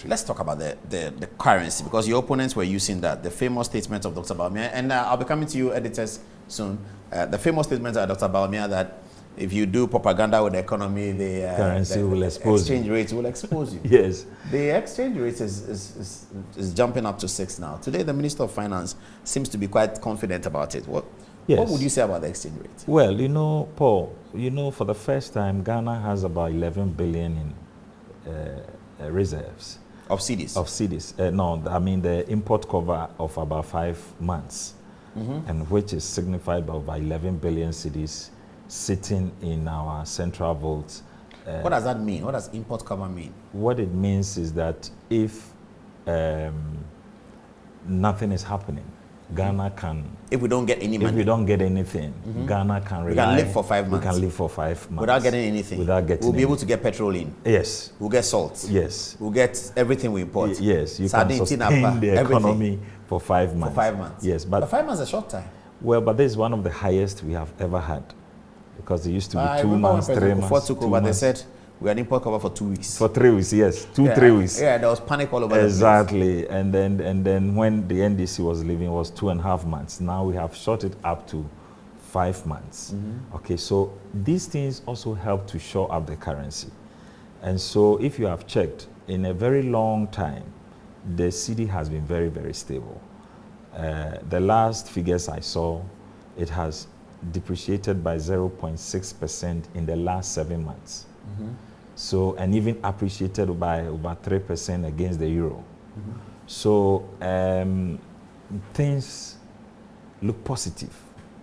country. Let's talk about the currency, because your opponents were using that, the famous statement of Dr. Bawumia, and I'll be coming to you editors soon. The famous statement of Dr. Bawumia that if you do propaganda with the economy, the currency will expose exchange rate will expose you. Yes. The exchange rate is jumping up to 6 now. Today, the Minister of Finance seems to be quite confident about it. What would you say about the exchange rate? Well, Paul, for the first time, Ghana has about 11 billion in reserves. Of cedis? Of cedis. No, I mean the import cover of about 5 months, and which is signified by about 11 billion cedis sitting in our central vault. What does that mean? What does import cover mean? What it means is that if nothing is happening, Ghana can... If we don't get any money? If we don't get anything, Ghana can rely... We can live for 5 months? We can live for 5 months. Without getting anything? Without getting We'll be able to get petrol in? Yes. We'll get salt? Yes. We'll get everything we import? Yes. You can sustain the economy for 5 months. For 5 months? Yes. But 5 months is a short time. Well, but this is one of the highest we have ever had. Because it used to be 2 months, 3 months. Took over, they said we had import cover for 2 weeks. For 3 weeks, yes. 3 weeks. Yeah, there was panic all over exactly. And then when the NDC was leaving, it was 2.5 months. Now we have shot it up to 5 months. Okay, so these things also help to shore up the currency. And so if you have checked, in a very long time, the cedi has been very, very stable. The last figures I saw, it has depreciated by 0.6% in the last 7 months. So, and even appreciated by over 3% against the euro. So, things look positive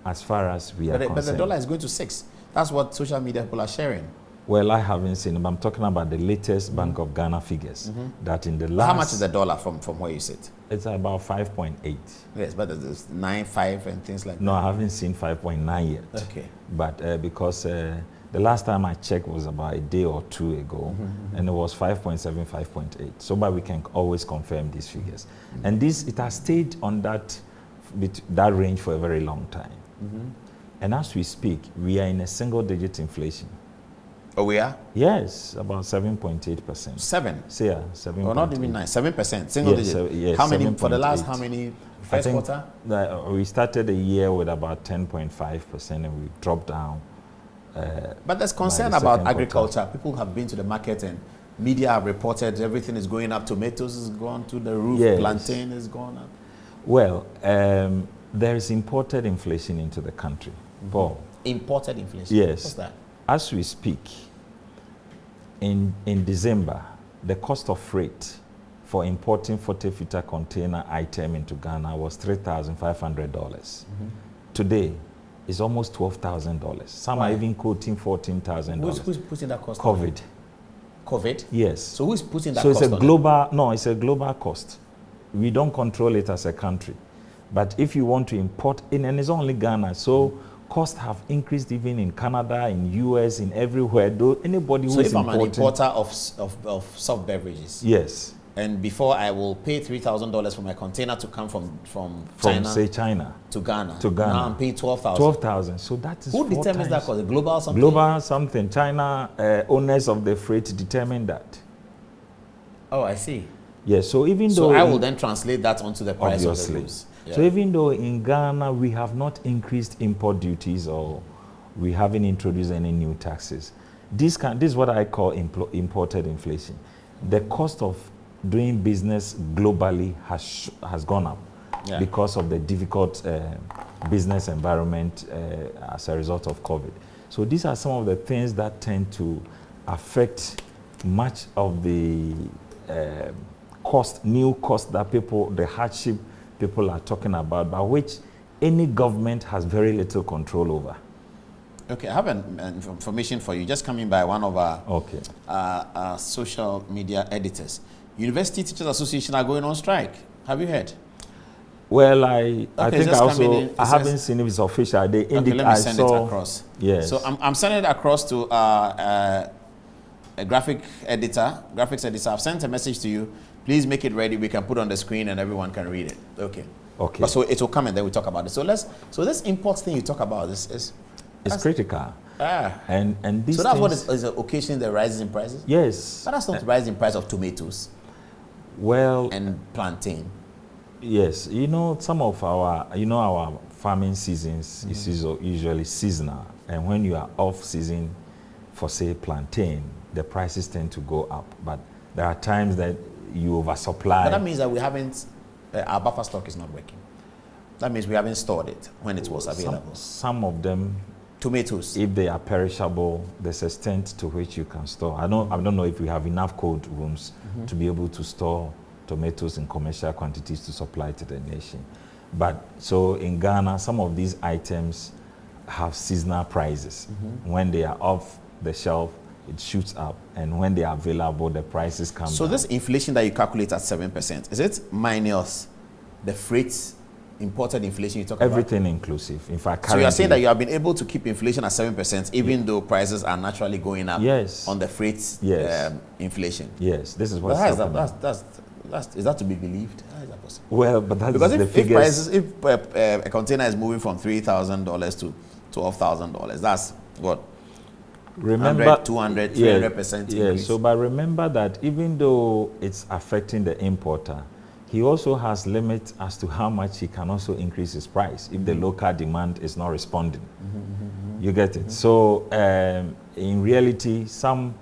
as far as we are concerned. But the dollar is going to 6. That's what social media people are sharing. Well, I haven't seen them. I'm talking about the latest Bank of Ghana figures. That in the last... How much is the dollar from where you sit? It's about 5.8. Yes, but it's 9.5 and things like that. No, I haven't seen 5.9 yet. Okay. But because the last time I checked was about a day or two ago, and it was 5.7, 5.8. So, but we can always confirm these figures. And it has stayed on that range for a very long time. And as we speak, we are in a single-digit inflation. Oh, we are? Yes, about 7.8%. 7? So, yeah, 7. Oh, not even 9, 7%, single digit. Yes, how many, for the last, how many, first quarter? We started the year with about 10.5% and we dropped down. But there's concern about agriculture. People have been to the market and media have reported everything is going up. Tomatoes is gone to the roof, plantain is gone up. Well, there is imported inflation into the country. Paul. Imported inflation? Yes. What's that? As we speak, in December, the cost of freight for importing 40-footer container item into Ghana was $3,500. Today, it's almost $12,000. Some are even quoting $14,000. Who's putting that cost? COVID. COVID? Yes. So who's putting that cost? So it's a global. No, it's a global cost. We don't control it as a country, but if you want to import in, and it's only Ghana, so. Costs have increased even in Canada, in US, in everywhere. Though anybody who is importing... So if I'm an importer of soft beverages, yes, and before I will pay $3,000 for my container to come from China, say China to Ghana. To Ghana. Now I'm paying $12,000. $12,000. So that is who determines that cost? Global something. Global something. China owners of the freight determine that. Oh, I see. Yes. So even though I will then translate that onto the price of the goods. Yeah. So even though in Ghana we have not increased import duties or we haven't introduced any new taxes, this is what I call imported inflation. The cost of doing business globally has gone up because of the difficult business environment as a result of COVID. So these are some of the things that tend to affect much of the new cost that the hardship people are talking about, but which any government has very little control over. Okay, I have an information for you. Just coming by one of our social media editors. University Teachers Association are going on strike. Have you heard? Well, I think I haven't seen if it's official. Let me send it across. Yes. So I'm sending it across to a graphics editor. I've sent a message to you. Please make it ready. We can put on the screen and everyone can read it. Okay. Okay. But so it will come and then we talk about it. So this import thing you talk about is critical. And this. So that's what is occasioning the rises in prices. Yes. But that's not the rise in price of tomatoes. Well, and plantain? yes, some of our farming seasons is usually seasonal, and when you are off season for say plantain, the prices tend to go up. But there are times that you oversupply. But that means that we haven't, our buffer stock is not working. That means we haven't stored it when it was available. Some of them, tomatoes, if they are perishable, there's a extent to which you can store. I don't know if we have enough cold rooms to be able to store tomatoes in commercial quantities to supply to the nation. But so in Ghana, some of these items have seasonal prices. When they are off the shelf, it shoots up, and when they are available, the prices come down. So this inflation that you calculate at 7%, is it minus the freight, imported inflation you talk about? Everything inclusive. In fact, so you are saying that you have been able to keep inflation at 7%, even though prices are naturally going up on the freight inflation? Yes, this is what is that to be believed? How is that possible? Well, but that's because the figures. If a container is moving from $3,000 to $12,000, that's what? Remember, 100, 200, 300% increase. Yes, so but remember that even though it's affecting the importer, he also has limits as to how much he can also increase his price if the local demand is not responding. You get it? So in reality, some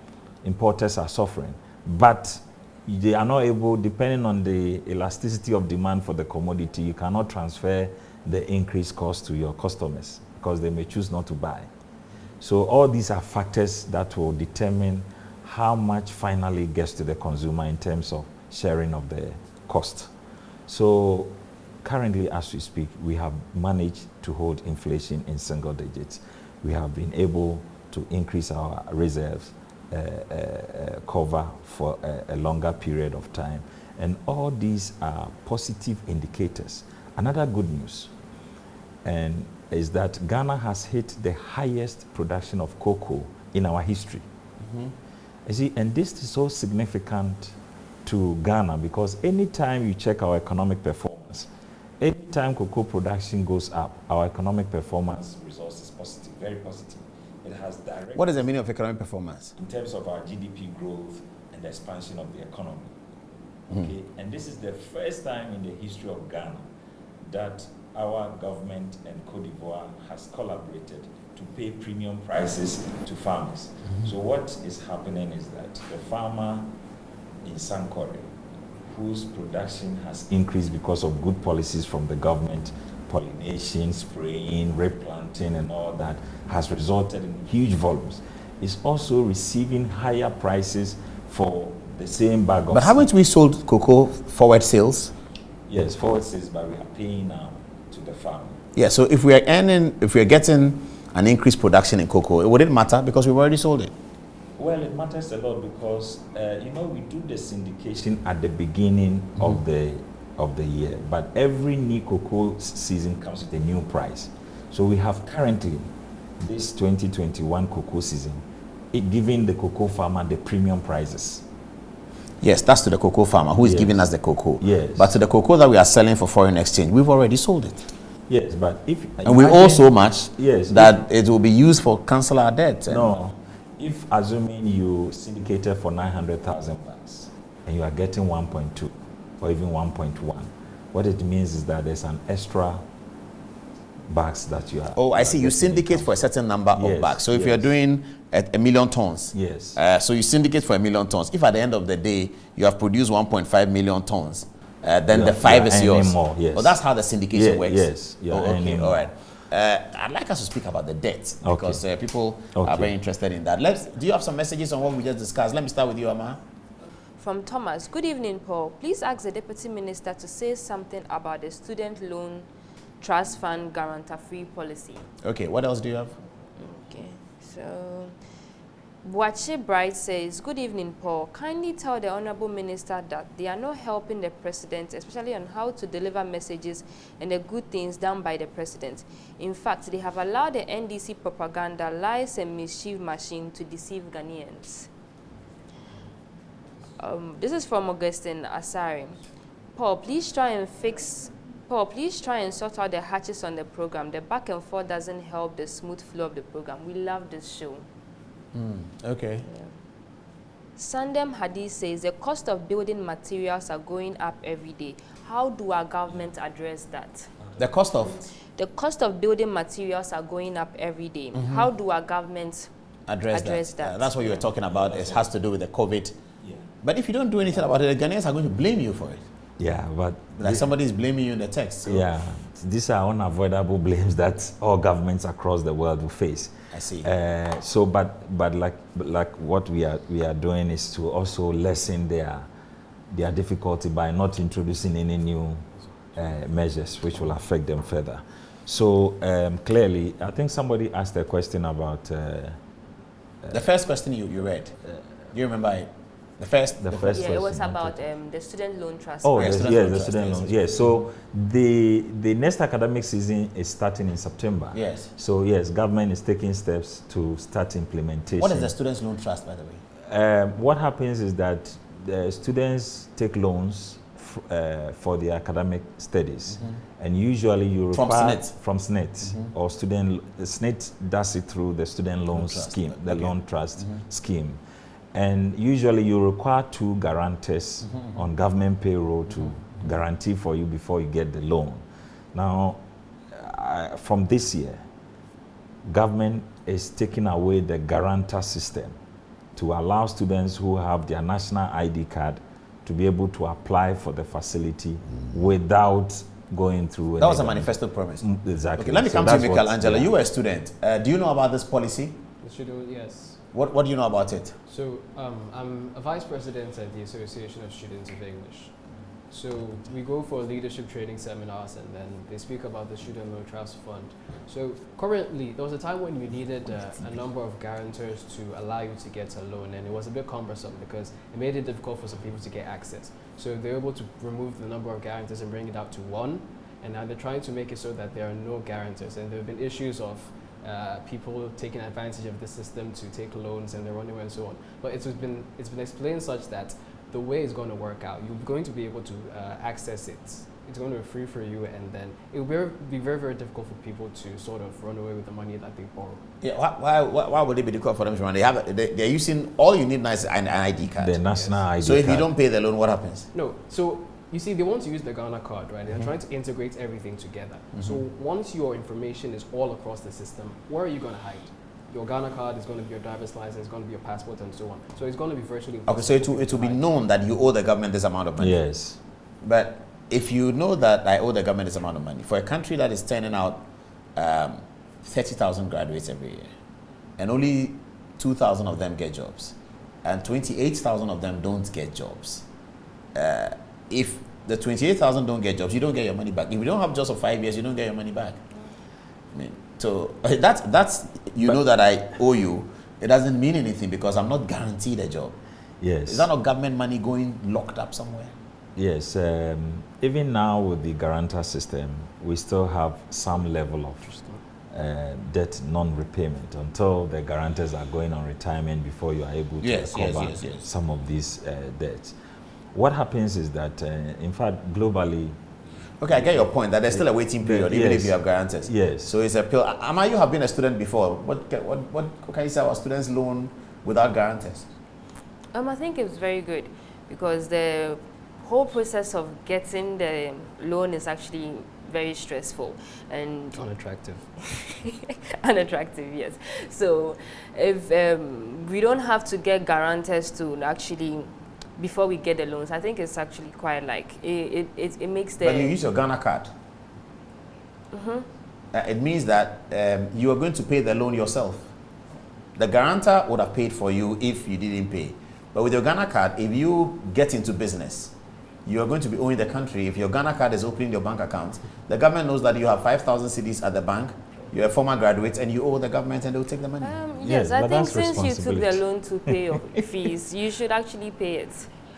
importers are suffering, but they are not able, depending on the elasticity of demand for the commodity, you cannot transfer the increased cost to your customers because they may choose not to buy. So all these are factors that will determine how much finally gets to the consumer in terms of sharing of the cost. So currently, as we speak, we have managed to hold inflation in single digits. We have been able to increase our reserves cover for a longer period of time. And all these are positive indicators. Another good news is that Ghana has hit the highest production of cocoa in our history. You see, and this is so significant to Ghana because anytime you check our economic performance, anytime cocoa production goes up, our economic performance results is positive, very positive. It has direct. What is the meaning of economic performance? In terms of our GDP growth and the expansion of the economy. Okay, and this is the first time in the history of Ghana that our government and Côte d'Ivoire has collaborated to pay premium prices to farmers. So what is happening is that the farmer in Sankore, whose production has increased because of good policies from the government, pollination, spraying, replanting, and all that, has resulted in huge volumes, is also receiving higher prices for the same bag of. But haven't we sold cocoa forward sales? Yes, forward sales, but we are paying now to the farmer. Yeah, so if we are getting an increased production in cocoa, would it matter because we've already sold it? Well, it matters a lot because we do the syndication at the beginning of the year, but every new cocoa season comes with a new price. So we have currently this 2021 cocoa season, giving the cocoa farmer the premium prices. Yes, that's to the cocoa farmer who is giving us the cocoa. Yes. But to the cocoa that we are selling for foreign exchange, we've already sold it. Yes, but if and we owe so much that it will be used for cancel our debt. No. If assuming you syndicated for 900,000 bucks and you are getting 1.2 or even 1.1, what it means is that there's an extra bags that you are. Oh, I see. You syndicate for a certain number of bags. So if you're doing a million tons, so you syndicate for 1 million tons. If at the end of the day you have produced 1.5 million tons, then the 5 is yours. More, yes. Well, that's how the syndication works. Yes. Okay. All right. I'd like us to speak about the debt because people are very interested in that. Do you have some messages on what we just discussed? Let me start with you, Ama. From Thomas. Good evening, Paul. Please ask the Deputy Minister to say something about the student loan trust fund guarantor-free policy. Okay. What else do you have? Okay. So, Adom-Otchere Bright says, good evening, Paul. Kindly tell the Honorable Minister that they are not helping the President, especially on how to deliver messages and the good things done by the President. In fact, they have allowed the NDC propaganda, lies and mischief machine to deceive Ghanaians. This is from Augustine Asari. Paul, please try and sort out the hatches on the program. The back and forth doesn't help the smooth flow of the program. We love this show. Okay. Yeah. Sandem Hadi says the cost of building materials are going up every day. How do our government address that? The cost of? The cost of building materials are going up every day. How do our government address that? That's what you were talking about. It has to do with the COVID. Yeah. But if you don't do anything about it, the Ghanaians are going to blame you for it. Yeah, but like somebody is blaming you in the text. So. Yeah, these are unavoidable blames that all governments across the world will face. I see. But like what we are doing is to also lessen their difficulty by not introducing any new measures which will affect them further. So clearly, I think somebody asked a question about the first question you read. Do you remember it? The first yeah, question. It was about the student loan trust. Oh, yes, the student loan. Yes, so the next academic season is starting in September. Yes. So yes, government is taking steps to start implementation. What is the students loan trust, by the way? What happens is that the students take loans for their academic studies, and usually you require from SNET or SNET does it through the student loan scheme, the loan trust scheme. And usually you require 2 guarantors on government payroll to guarantee for you before you get the loan. Now, from this year, government is taking away the guarantor system to allow students who have their national ID card to be able to apply for the facility without going through. That was a manifesto promise. Exactly. Okay, let me come to you, Michelangelo. You were a student. Do you know about this policy? Yes. What do you know about it? So I'm a vice president at the Association of Students of English. So we go for leadership training seminars, and then they speak about the Student Loan Trust Fund. So currently, there was a time when we needed a number of guarantors to allow you to get a loan, and it was a bit cumbersome because it made it difficult for some people to get access. So they're able to remove the number of guarantors and bring it up to 1, and now they're trying to make it so that there are no guarantors, and there have been issues of people taking advantage of the system to take loans and they're running away and so on. But it's been explained such that the way it's going to work out, you're going to be able to access it. It's going to be free for you, and then it will be very, very difficult for people to sort of run away with the money that they borrow. Yeah, why would it be difficult for them to run? They're using, all you need now is an ID card. The national ID card. So if you don't pay the loan, what happens? No, so you see, they want to use the Ghana card, right? They're trying to integrate everything together. So once your information is all across the system, where are you going to hide? Your Ghana card is going to be your driver's license, it's going to be your passport, and so on. So it's going to be virtually impossible. Okay, so it will be known that you owe the government this amount of money. Yes. But if you know that I owe the government this amount of money, for a country that is turning out 30,000 graduates every year, and only 2,000 of them get jobs, and 28,000 of them don't get jobs, if the 28,000 don't get jobs, you don't get your money back. If you don't have jobs for 5 years, you don't get your money back. I mean, so that's know that I owe you. It doesn't mean anything because I'm not guaranteed a job. Yes. Is that not government money going locked up somewhere? Yes. Even now with the guarantor system, we still have some level of debt non-repayment until the guarantors are going on retirement before you are able to recover some of these debts. What happens is that, in fact, globally... Okay, I get your point, that there's still a waiting period, even if you have guarantors. Yes. So it's a pill. Amma, you have been a student before. What can you say about students' loan without guarantors? I think it's very good because the whole process of getting the loan is actually very stressful and unattractive. Unattractive, yes. So if we don't have to get guarantors to actually before we get the loans, I think it's actually quite like it makes the. But you use your Ghana card. It means that you are going to pay the loan yourself. The guarantor would have paid for you if you didn't pay. But with your Ghana card, if you get into business, you are going to be owing the country. If your Ghana card is opening your bank account, the government knows that you have 5,000 cedis at the bank, you're a former graduate, and you owe the government and they'll take the money. Yes, I think since you took the loan to pay your fees, you should actually pay it.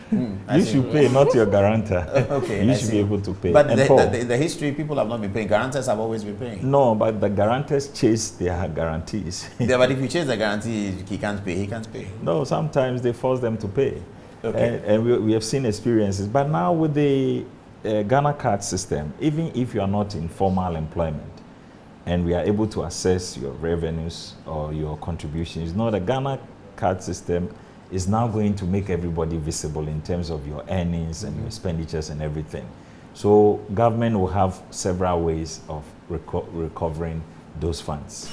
You should pay, not your guarantor. Okay, you should be able to pay. But the history, people have not been paying. Guarantors have always been paying. No, but the guarantors chase their guarantees. Yeah, but if you chase the guarantee, he can't pay. No, sometimes they force them to pay. Okay. And we have seen experiences. But now with the Ghana card system, even if you are not in formal employment, and we are able to assess your revenues or your contributions, the Ghana card system is now going to make everybody visible in terms of your earnings and your expenditures and everything. So government will have several ways of recovering those funds.